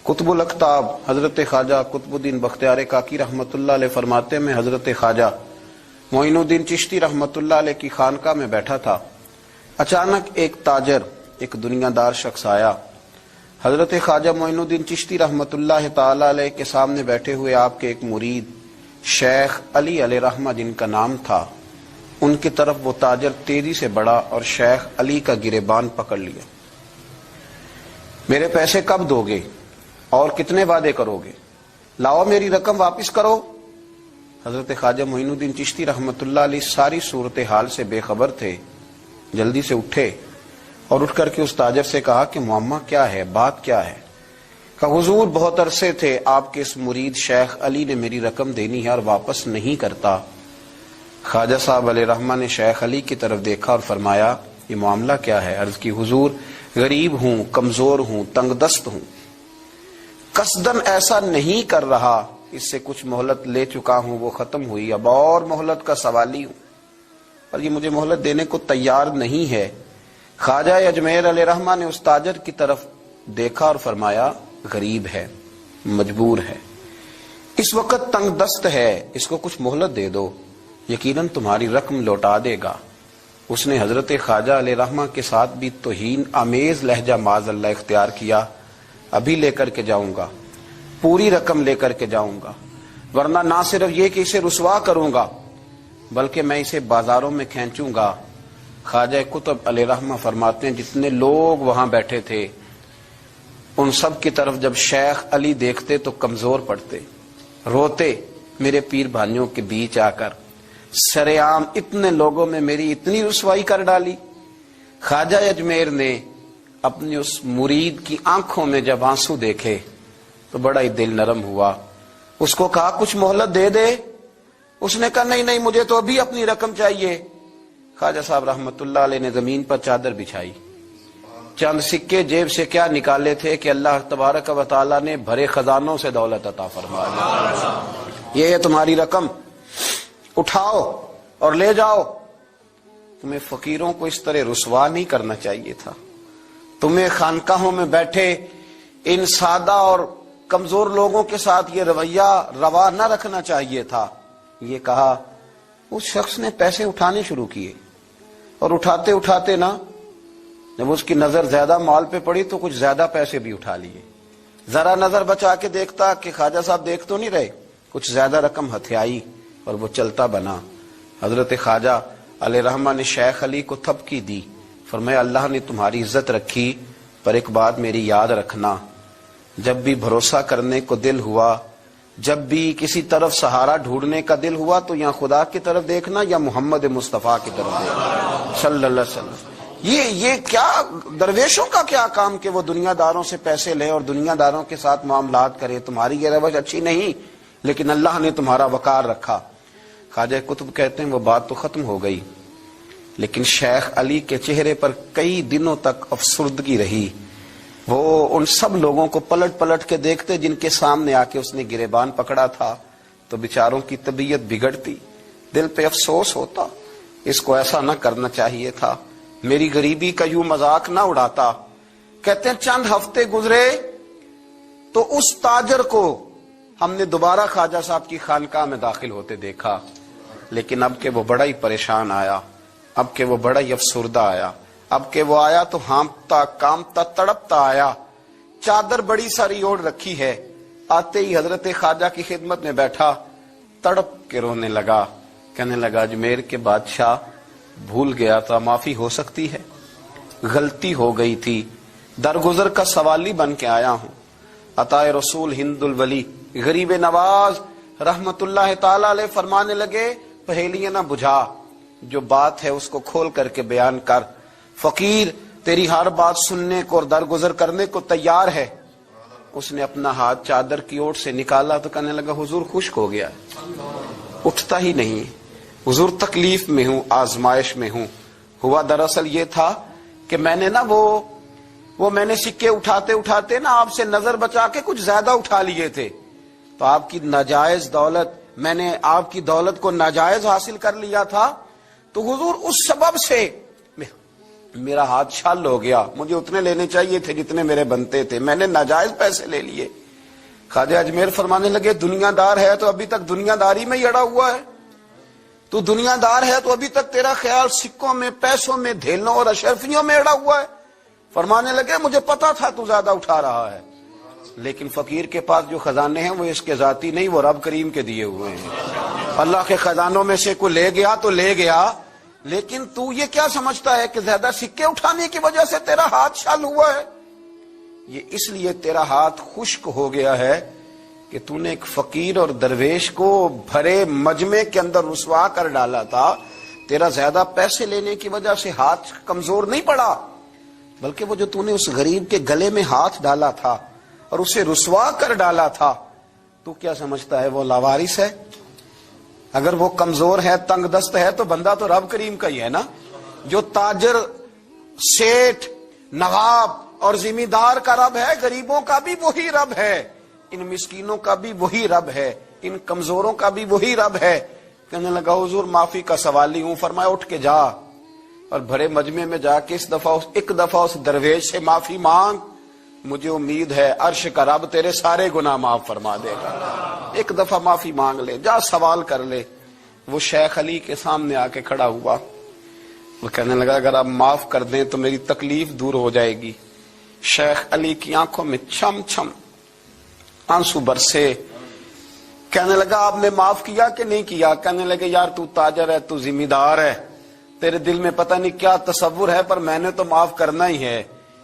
قطب الاقطاب حضرت خواجہ قطب الدین بختیار کاکی رحمۃ اللہ علیہ فرماتے ہیں، میں حضرت خواجہ معین الدین چشتی رحمۃ اللہ علیہ کی خانقاہ میں بیٹھا تھا، اچانک ایک تاجر، ایک دنیا دار شخص آیا۔ حضرت خواجہ معین الدین چشتی رحمۃ اللہ تعالی علیہ کے سامنے بیٹھے ہوئے آپ کے ایک مرید شیخ علی علیہ رحمہ جن کا نام تھا، ان کی طرف وہ تاجر تیزی سے بڑھا اور شیخ علی کا گریبان پکڑ لیا۔ میرے پیسے کب دو گے اور کتنے وعدے کرو گے؟ لاؤ میری رقم واپس کرو۔ حضرت خواجہ معین الدین چشتی رحمۃ اللہ علیہ ساری صورتحال سے بے خبر تھے، جلدی سے اٹھے اور اٹھ کر کے اس تاجر سے کہا کہ معمہ کیا ہے، بات کیا ہے؟ کہا حضور بہت عرصے تھے آپ کے اس مرید شیخ علی نے میری رقم دینی ہے اور واپس نہیں کرتا۔ خواجہ صاحب علیہ رحمہ نے شیخ علی کی طرف دیکھا اور فرمایا یہ معاملہ کیا ہے؟ عرض کی حضور غریب ہوں، کمزور ہوں، تنگ دست ہوں، قصدن ایسا نہیں کر رہا، اس سے کچھ مہلت لے چکا ہوں، وہ ختم ہوئی، اب اور مہلت کا سوالی ہوں، پر یہ مجھے مہلت دینے کو تیار نہیں ہے۔ خواجہ اجمیر علیہ رحمہ نے اس تاجر کی طرف دیکھا اور فرمایا غریب ہے، مجبور ہے، اس وقت تنگ دست ہے، اس کو کچھ مہلت دے دو، یقیناً تمہاری رقم لوٹا دے گا۔ اس نے حضرت خواجہ علیہ رحمہ کے ساتھ بھی توہین آمیز لہجہ معاذ اللہ اختیار کیا، ابھی لے کر کے جاؤں گا، پوری رقم لے کر کے جاؤں گا، ورنہ نہ صرف یہ کہ اسے رسوا کروں گا بلکہ میں اسے بازاروں میں کھینچوں گا۔ خواجہ قطب علیہ رحمہ فرماتے ہیں جتنے لوگ وہاں بیٹھے تھے ان سب کی طرف جب شیخ علی دیکھتے تو کمزور پڑتے، روتے، میرے پیر بھانیوں کے بیچ آ کر سرعام اتنے لوگوں میں میری اتنی رسوائی کر ڈالی۔ خواجہ اجمیر نے اپنی اس مرید کی آنکھوں میں جب آنسو دیکھے تو بڑا ہی دل نرم ہوا، اس کو کہا کچھ مہلت دے دے، اس نے کہا نہیں نہیں مجھے تو ابھی اپنی رقم چاہیے۔ خواجہ صاحب رحمت اللہ علیہ نے زمین پر چادر بچھائی، چند سکے جیب سے کیا نکالے تھے کہ اللہ تبارک و تعالیٰ نے بھرے خزانوں سے دولت عطا فرمایا، یہ ہے تمہاری رقم، اٹھاؤ اور لے جاؤ۔ تمہیں فقیروں کو اس طرح رسوا نہیں کرنا چاہیے تھا، تمہیں خانقاہوں میں بیٹھے ان سادہ اور کمزور لوگوں کے ساتھ یہ رویہ روا نہ رکھنا چاہیے تھا۔ یہ کہا اس شخص نے پیسے اٹھانے شروع کیے اور اٹھاتے اٹھاتے نا جب اس کی نظر زیادہ مال پہ پڑی تو کچھ زیادہ پیسے بھی اٹھا لیے، ذرا نظر بچا کے دیکھتا کہ خواجہ صاحب دیکھ تو نہیں رہے، کچھ زیادہ رقم ہتھیائی اور وہ چلتا بنا۔ حضرت خواجہ علیہ رحمہ نے شیخ علی کو تھپکی دی، فرمایا اللہ نے تمہاری عزت رکھی، پر ایک بات میری یاد رکھنا، جب بھی بھروسہ کرنے کو دل ہوا، جب بھی کسی طرف سہارا ڈھونڈنے کا دل ہوا تو یا خدا کی طرف دیکھنا یا محمد مصطفیٰ کی طرف دیکھنا صلی اللہ علیہ وسلم۔ یہ کیا درویشوں کا کیا کام کہ وہ دنیا داروں سے پیسے لے اور دنیا داروں کے ساتھ معاملات کرے، تمہاری یہ روش اچھی نہیں، لیکن اللہ نے تمہارا وقار رکھا۔ خواجہ قطب کہتے ہیں وہ بات تو ختم ہو گئی، لیکن شیخ علی کے چہرے پر کئی دنوں تک افسردگی رہی، وہ ان سب لوگوں کو پلٹ پلٹ کے دیکھتے جن کے سامنے آ کے اس نے گریبان پکڑا تھا تو بیچاروں کی طبیعت بگڑتی، دل پہ افسوس ہوتا، اس کو ایسا نہ کرنا چاہیے تھا، میری غریبی کا یوں مذاق نہ اڑاتا۔ کہتے ہیں چند ہفتے گزرے تو اس تاجر کو ہم نے دوبارہ خواجہ صاحب کی خانقاہ میں داخل ہوتے دیکھا، لیکن اب کہ وہ بڑا ہی پریشان آیا، اب کہ وہ بڑا ہی افسردہ آیا، اب کہ وہ آیا تو ہانپتا کامتا تڑپتا آیا، چادر بڑی ساری اوڑھ رکھی ہے، آتے ہی حضرت خواجہ کی خدمت میں بیٹھا، تڑپ کے رونے لگا، کہنے لگا اجمیر کے بادشاہ بھول گیا تھا، معافی ہو سکتی ہے، غلطی ہو گئی تھی، درگزر کا سوالی بن کے آیا ہوں۔ عطائے رسول ہند الولی غریب نواز رحمت اللہ تعالی علیہ فرمانے لگے پہیلیاں نہ بجھا، جو بات ہے اس کو کھول کر کے بیان کر، فقیر تیری ہر بات سننے کو اور درگزر کرنے کو تیار ہے۔ اس نے اپنا ہاتھ چادر کی اوٹ سے نکالا تو کہنے لگا حضور خشک ہو گیا، اٹھتا ہی نہیں، حضور تکلیف میں ہوں، آزمائش میں ہوں۔ ہوا دراصل یہ تھا کہ میں نے نا وہ میں نے سکے اٹھاتے اٹھاتے نا آپ سے نظر بچا کے کچھ زیادہ اٹھا لیے تھے، تو آپ کی ناجائز دولت، میں نے آپ کی دولت کو ناجائز حاصل کر لیا تھا، تو حضور اس سبب سے میرا ہاتھ چھل ہو گیا، مجھے اتنے لینے چاہیے تھے جتنے میرے بنتے تھے، میں نے ناجائز پیسے لے لیے۔ خواجہ اجمیر فرمانے لگے دنیا دار ہے تو ابھی تک دنیا داری میں ہی اڑا ہوا ہے، تو دنیا دار ہے تو ابھی تک تیرا خیال سکوں میں، پیسوں میں، دھیلوں اور اشرفیوں میں اڑا ہوا ہے۔ فرمانے لگے مجھے پتا تھا تو زیادہ اٹھا رہا ہے، لیکن فقیر کے پاس جو خزانے ہیں وہ اس کے ذاتی نہیں، وہ رب کریم کے دیے ہوئے ہیں۔ اللہ کے خزانوں میں سے کوئی لے گیا تو لے گیا، لیکن تو یہ کیا سمجھتا ہے کہ زیادہ سکے اٹھانے کی وجہ سے تیرا ہاتھ شل ہوا ہے؟ یہ اس لیے تیرا ہاتھ خشک ہو گیا ہے کہ تو نے ایک فقیر اور درویش کو بھرے مجمع کے اندر رسوا کر ڈالا تھا۔ تیرا زیادہ پیسے لینے کی وجہ سے ہاتھ کمزور نہیں پڑا، بلکہ وہ جو تو نے اس غریب کے گلے میں ہاتھ ڈالا تھا اور اسے رسوا کر ڈالا تھا، تو کیا سمجھتا ہے وہ لاوارث ہے؟ اگر وہ کمزور ہے، تنگ دست ہے، تو بندہ تو رب کریم کا ہی ہے نا۔ جو تاجر، سیٹھ، نواب اور ذمہ دار کا رب ہے، غریبوں کا بھی وہی رب ہے، ان مسکینوں کا بھی وہی رب ہے، ان کمزوروں کا بھی وہی رب ہے۔ کہنے لگا حضور معافی کا سوالی ہوں۔ فرمایا اٹھ کے جا اور بڑے مجمع میں جا کے ایک دفعہ اس درویش سے معافی مانگ، مجھے امید ہے عرش کا رب تیرے سارے گناہ معاف فرما دے گا۔ ایک دفعہ معافی مانگ لے، جا سوال کر لے۔ وہ شیخ علی کے سامنے آ کے کھڑا ہوا، وہ کہنے لگا اگر آپ معاف کر دیں تو میری تکلیف دور ہو جائے گی۔ شیخ علی کی آنکھوں میں چھم چھم آنسو برسے۔ کہنے لگا آپ نے معاف کیا کہ نہیں کیا؟ کہنے لگے یار تو تاجر ہے، تو ذمہ دار ہے، تیرے دل میں پتہ نہیں کیا تصور ہے، پر میں نے تو معاف کرنا ہی ہے،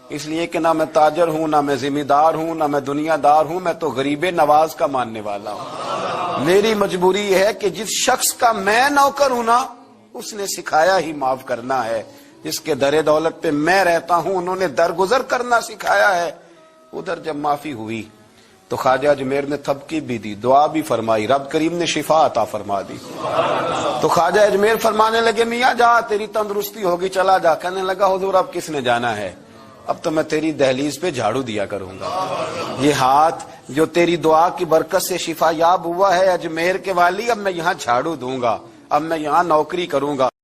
اس لیے کہ نہ میں تاجر ہوں، نہ میں ذمہ دار ہوں، نہ میں دنیا دار ہوں، میں تو غریب نواز کا ماننے والا ہوں۔ میری مجبوری یہ ہے کہ جس شخص کا میں نوکر ہوں نا، اس نے سکھایا ہی معاف کرنا ہے۔ جس کے در دولت پہ میں رہتا ہوں، انہوں نے درگزر کرنا سکھایا ہے۔ ادھر جب معافی ہوئی تو خواجہ اجمیر نے تھپکی بھی دی، دعا بھی فرمائی، رب کریم نے شفا عطا فرما دی۔ تو خواجہ اجمیر فرمانے لگے میاں جا، تیری تندرستی ہوگی، چلا جا۔ کہنے لگا حضور اب کس نے جانا ہے، اب تو میں تیری دہلیز پہ جھاڑو دیا کروں گا۔ یہ ہاتھ جو تیری دعا کی برکت سے شفا یاب ہوا ہے اجمیر کے والی، اب میں یہاں جھاڑو دوں گا، اب میں یہاں نوکری کروں گا۔